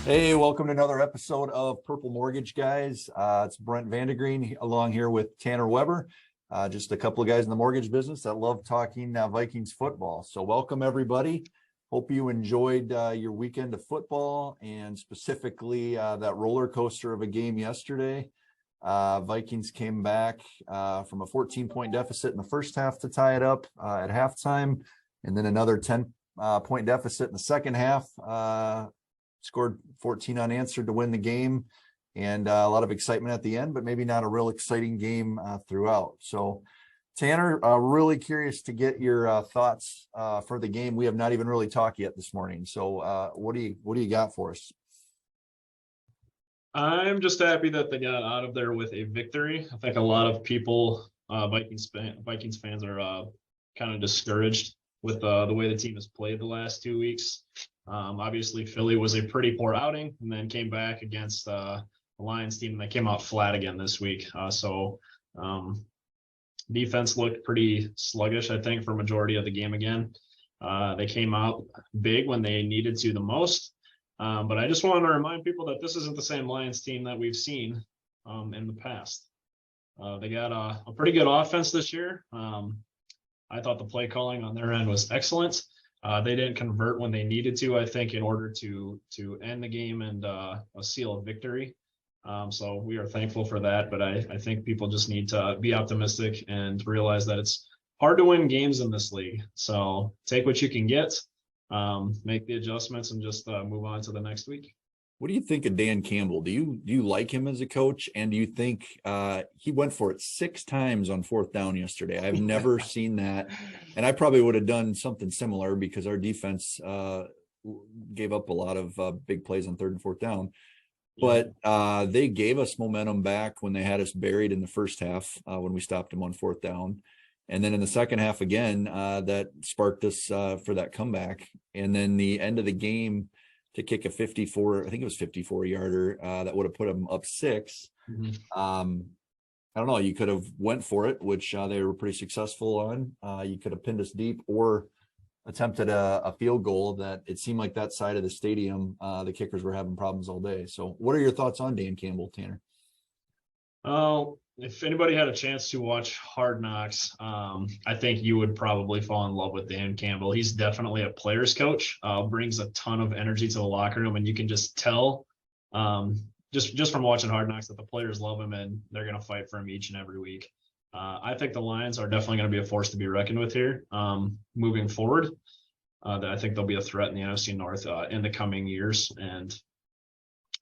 Hey, welcome to another episode of Purple Mortgage Guys. It's Brent Vandegreen along here with Tanner Weber. Just a couple of guys in the mortgage business that love talking Vikings football. So welcome everybody. Hope you enjoyed your weekend of football and specifically that roller coaster of a game yesterday. Vikings came back from a 14-point deficit in the first half to tie it up at halftime, and then another 10-point deficit in the second half. Scored 14 unanswered to win the game, and a lot of excitement at the end, but maybe not a real exciting game throughout. So Tanner, really curious to get your thoughts for the game. We have not even really talked yet this morning. So what do you got for us? I'm just happy that they got out of there with a victory. I think a lot of people, Vikings fans, are kind of discouraged with the way the team has played the last 2 weeks. Obviously, Philly was a pretty poor outing, and then came back against the Lions team, and they came out flat again this week. Defense looked pretty sluggish, I think, for majority of the game again. They came out big when they needed to the most. But I just want to remind people that this isn't the same Lions team that we've seen in the past. They got a pretty good offense this year. I thought the play calling on their end was excellent. They didn't convert when they needed to, I think, in order to end the game and seal a victory. So we are thankful for that. But I think people just need to be optimistic and realize that it's hard to win games in this league. So take what you can get, make the adjustments, and just move on to the next week. What do you think of Dan Campbell? Do you like him as a coach? And do you think he went for it 6 times on 4th down yesterday? I've never seen that. And I probably would have done something similar because our defense gave up a lot of big plays on 3rd and 4th down. But they gave us momentum back when they had us buried in the first half when we stopped them on 4th down. And then in the second half again, that sparked us for that comeback. And then the end of the game, to kick a 54, I think it was 54-yarder that would have put them up 6. Mm-hmm. I don't know. You could have went for it, which they were pretty successful on. You could have pinned us deep or attempted a field goal. That it seemed like that side of the stadium, the kickers were having problems all day. So what are your thoughts on Dan Campbell, Tanner? Oh, if anybody had a chance to watch Hard Knocks, I think you would probably fall in love with Dan Campbell. He's definitely a player's coach, brings a ton of energy to the locker room, and you can just tell just from watching Hard Knocks that the players love him and they're going to fight for him each and every week. I think the Lions are definitely going to be a force to be reckoned with here moving forward. I think they'll be a threat in the NFC North in the coming years, and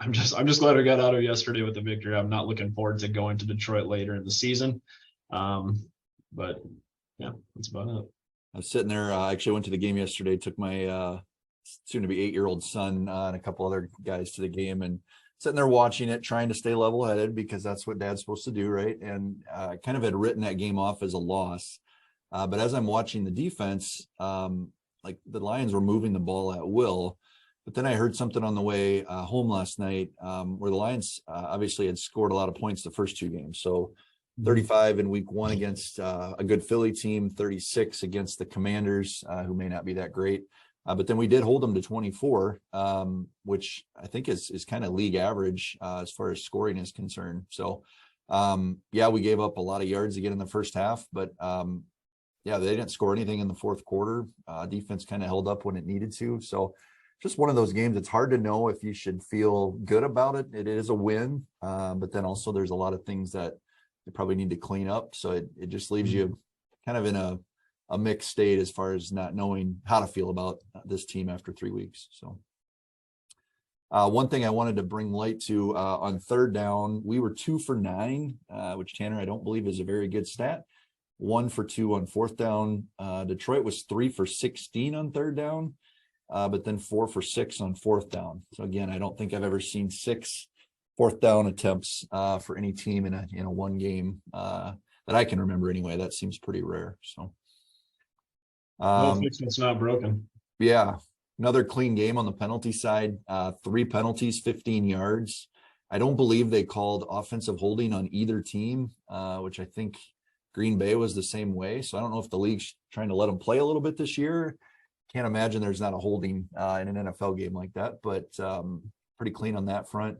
I'm just glad we got out of yesterday with the victory. I'm not looking forward to going to Detroit later in the season. But yeah, that's about it. I was sitting there. I actually went to the game yesterday, took my soon to be 8-year-old son and a couple other guys to the game, and sitting there watching it, trying to stay level headed because that's what dad's supposed to do. Right. And I kind of had written that game off as a loss. But as I'm watching the defense, like the Lions were moving the ball at will. But then I heard something on the way home last night where the Lions obviously had scored a lot of points the first 2 games. So 35 in week 1 against a good Philly team, 36 against the Commanders, who may not be that great. But then we did hold them to 24, which I think is kind of league average as far as scoring is concerned. So, we gave up a lot of yards again in the first half, but they didn't score anything in the fourth quarter. Defense kind of held up when it needed to. So just one of those games. It's hard to know if you should feel good about it. It is a win, but then also there's a lot of things that you probably need to clean up. So it just leaves you kind of in a mixed state as far as not knowing how to feel about this team after 3 weeks. So one thing I wanted to bring light to on 3rd down, we were 2 for 9, which Tanner, I don't believe is a very good stat. 1 for 2 on 4th down. Detroit was 3 for 16 on 3rd down. But then 4 for 6 on 4th down. So again, I don't think I've ever seen 6 4th down attempts for any team in a one game that I can remember anyway. That seems pretty rare. So it's not broken. Yeah, another clean game on the penalty side. 3 penalties, 15 yards. I don't believe they called offensive holding on either team, which I think Green Bay was the same way. So I don't know if the league's trying to let them play a little bit this year. Can't imagine there's not a holding in an NFL game like that, but pretty clean on that front.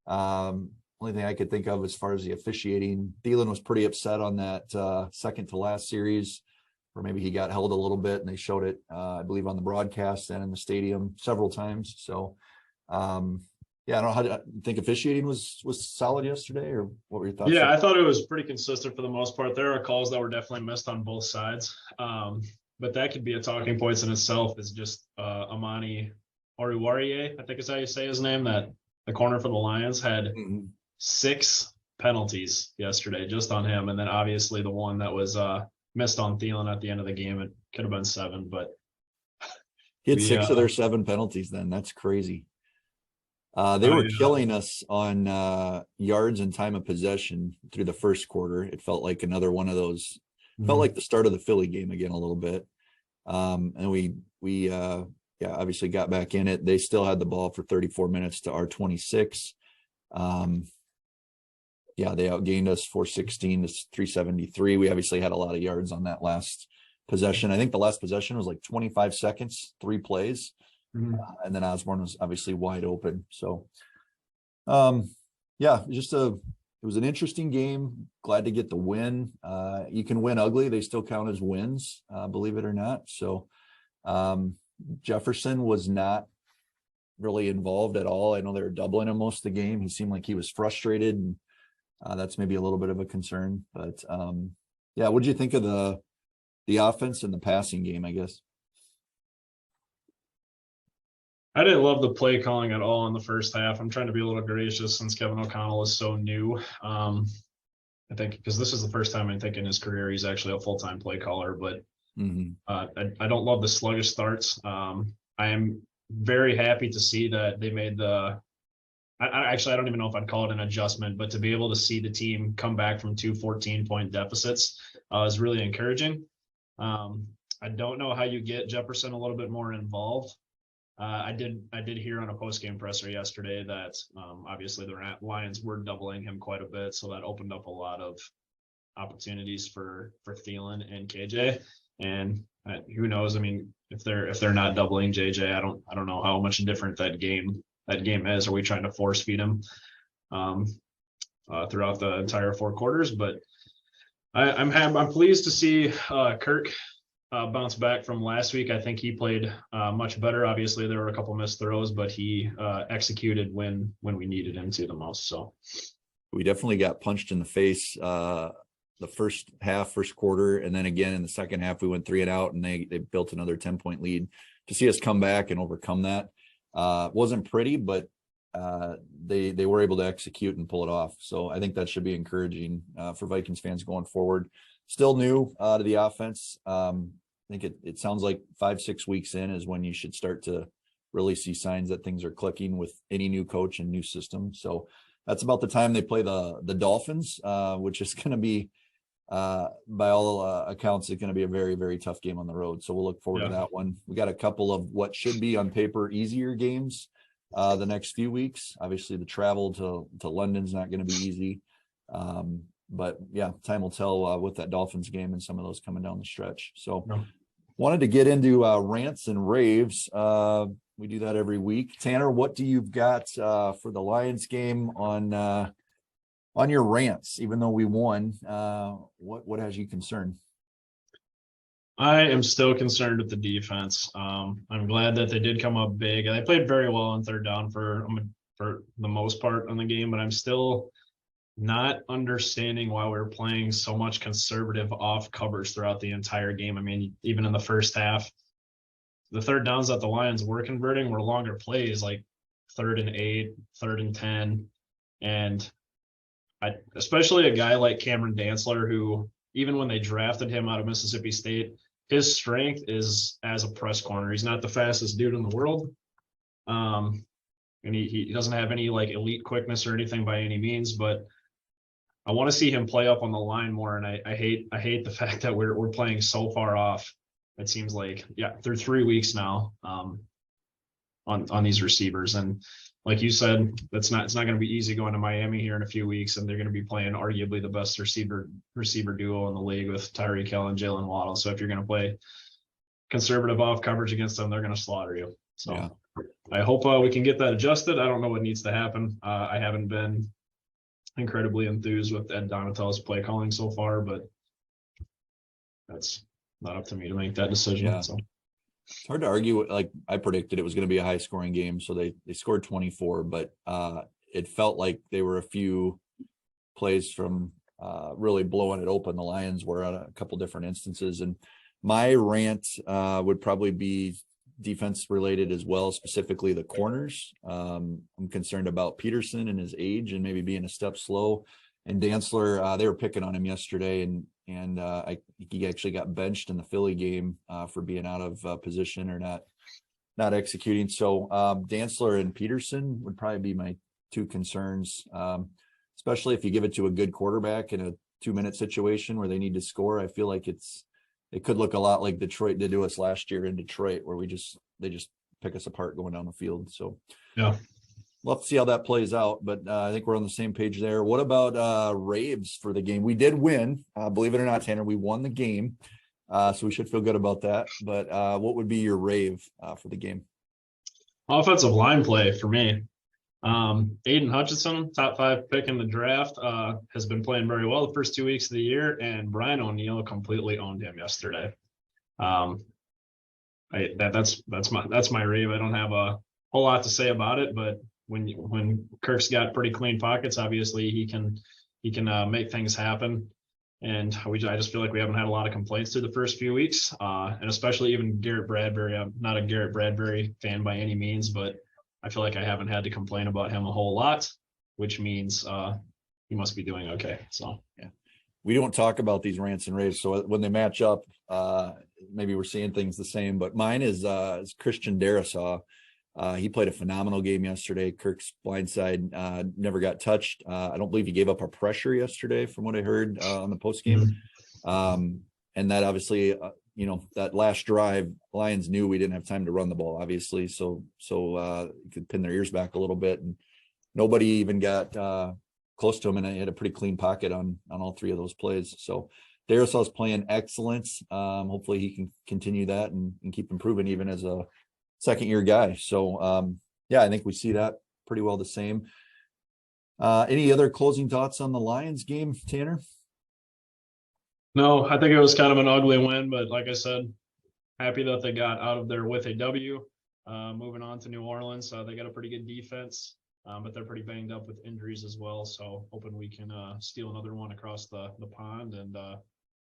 Only thing I could think of as far as the officiating, Thielen was pretty upset on that second to last series, or maybe he got held a little bit, and they showed it, I believe, on the broadcast and in the stadium several times. So, yeah, I don't know. How do you think officiating was solid yesterday, or what were your thoughts? Yeah, I thought it was pretty consistent for the most part. There are calls that were definitely missed on both sides, but that could be a talking point in itself. Is just Amani Oruwariye, I think is how you say his name. That the corner for the Lions had 6 penalties yesterday just on him, and then obviously the one that was missed on Thielen at the end of the game. It could have been 7, but he had 6 of their 7 penalties. Then that's crazy. They were killing us on yards and time of possession through the first quarter. It felt like another one of those. Felt like the start of the Philly game again a little bit. And we obviously got back in it. They still had the ball for 34 minutes to our 26. They outgained us 416 to 373. We obviously had a lot of yards on that last possession. I think the last possession was like 25 seconds, 3 plays. And then Osborne was obviously wide open. So, it was an interesting game. Glad to get the win. You can win ugly. They still count as wins, believe it or not. So, Jefferson was not really involved at all. I know they were doubling him most of the game. He seemed like he was frustrated, and that's maybe a little bit of a concern. But, what did you think of the offense and the passing game, I guess? I didn't love the play calling at all in the first half. I'm trying to be a little gracious since Kevin O'Connell is so new. I think because this is the first time I think in his career he's actually a full-time play caller, but I don't love the sluggish starts. I am very happy to see that they made I don't even know if I'd call it an adjustment, but to be able to see the team come back from 2 14-point deficits is really encouraging. I don't know how you get Jefferson a little bit more involved. I did hear on a post-game presser yesterday that obviously the Lions were doubling him quite a bit, so that opened up a lot of opportunities for Thielen and KJ. And who knows? I mean, if they're not doubling JJ, I don't know how much different that game is. Are we trying to force feed him throughout the entire 4 quarters? But I'm pleased to see Kirk bounce back from last week. I think he played much better. Obviously, there were a couple missed throws, but he executed when we needed him to the most. So we definitely got punched in the face the first quarter, and then again in the second half we went 3 and out, and they built another 10-point lead. To see us come back and overcome that wasn't pretty, but they were able to execute and pull it off. So I think that should be encouraging for Vikings fans going forward. Still new to the offense. I think it sounds like 5-6 weeks in is when you should start to really see signs that things are clicking with any new coach and new system. So that's about the time they play the Dolphins, which is going to be, by all accounts, it's going to be a very, very tough game on the road. So we'll look forward to that one. We got a couple of what should be on paper easier games the next few weeks. Obviously, the travel to London's not going to be easy. But yeah, time will tell with that Dolphins game and some of those coming down the stretch. So wanted to get into rants and raves. We do that every week. Tanner, what do you've got for the Lions game on your rants? Even though we won, what has you concerned? I am still concerned with the defense. I'm glad that they did come up big. They played very well on 3rd down for the most part on the game, but I'm still not understanding why we're playing so much conservative off covers throughout the entire game. I mean, even in the first half, the 3rd downs that the Lions were converting were longer plays, like 3rd and 8, 3rd and 10. And especially a guy like Cameron Dantzler, who even when they drafted him out of Mississippi State, his strength is as a press corner. He's not the fastest dude in the world. And he doesn't have any like elite quickness or anything by any means, but I want to see him play up on the line more. And I hate the fact that we're playing so far off. It seems like, through 3 weeks now on these receivers. And like you said, it's not going to be easy going to Miami here in a few weeks, and they're going to be playing arguably the best receiver duo in the league with Tyreek Hill and Jalen Waddle. So if you're going to play conservative off coverage against them, they're going to slaughter you. So I hope we can get that adjusted. I don't know what needs to happen. I haven't been incredibly enthused with Ed Donatello's play calling so far, but that's not up to me to make that decision. Yeah. So It's hard to argue. Like I predicted it was going to be a high scoring game. So they scored 24, but it felt like they were a few plays from really blowing it open. The Lions were on a couple different instances. And my rant would probably be defense related as well, specifically the corners. I'm concerned about Peterson and his age and maybe being a step slow. And Dantzler, they were picking on him yesterday, and he actually got benched in the Philly game for being out of position or not executing. So Dantzler and Peterson would probably be my two concerns, especially if you give it to a good quarterback in a 2-minute situation where they need to score. I feel like it could look a lot like Detroit did to us last year in Detroit, where they just pick us apart going down the field. So yeah. We'll have to see how that plays out, but I think we're on the same page there. What about raves for the game? We did win, believe it or not, Tanner. We won the game, so we should feel good about that. But what would be your rave for the game? Offensive line play for me. Aiden Hutchinson, top 5 pick in the draft, has been playing very well the first 2 weeks of the year, and Brian O'Neill completely owned him yesterday. That's my rave. I don't have a whole lot to say about it, but when Kirk's got pretty clean pockets, obviously he can make things happen. And I just feel like we haven't had a lot of complaints through the first few weeks, and especially even Garrett Bradbury. I'm not a Garrett Bradbury fan by any means, but I feel like I haven't had to complain about him a whole lot, which means he must be doing okay. So yeah, we don't talk about these rants and raves, so when they match up, maybe we're seeing things the same. But mine is Christian Darrisaw. He played a phenomenal game yesterday. Kirk's blindside never got touched. I don't believe he gave up a pressure yesterday, from what I heard on the post game. And that obviously, that last drive, Lions knew we didn't have time to run the ball, obviously. So you could pin their ears back a little bit, and nobody even got close to him. And he had a pretty clean pocket on all 3 of those plays. So Darrisaw's playing excellent. Hopefully he can continue that and keep improving even as a second-year guy. So yeah, I think we see that pretty well the same. Any other closing thoughts on the Lions game, Tanner? No, I think it was kind of an ugly win, but like I said, happy that they got out of there with a W. Moving on to New Orleans, they got a pretty good defense, but they're pretty banged up with injuries as well. So hoping we can steal another one across the pond and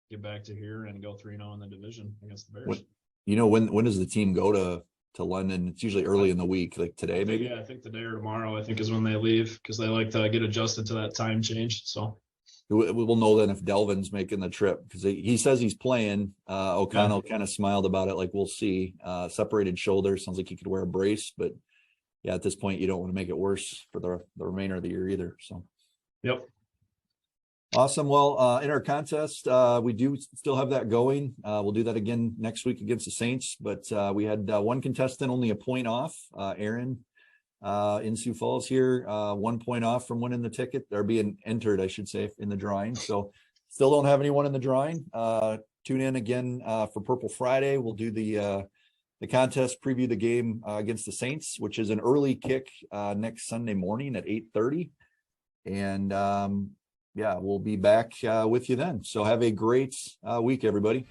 get back to here and go 3-0 in the division against the Bears. When does the team go to London? It's usually early in the week, like today, maybe. Yeah, I think today or tomorrow, I think, is when they leave, because they like to get adjusted to that time change. So we'll know then if Delvin's making the trip, because he says he's playing. O'Connell kind of smiled about it, like we'll see. Separated shoulder, sounds like he could wear a brace, but yeah, at this point you don't want to make it worse for the remainder of the year either. So yep. Awesome. Well, in our contest, we do still have that going. We'll do that again next week against the Saints, but we had one contestant only a point off, Aaron in Sioux Falls here, 1 point off from winning the ticket, or being entered, I should say, in the drawing. So still don't have anyone in the drawing. Tune in again for Purple Friday. We'll do the contest, preview the game against the Saints, which is an early kick next Sunday morning at 8:30. And yeah, we'll be back with you then. So have a great week, everybody.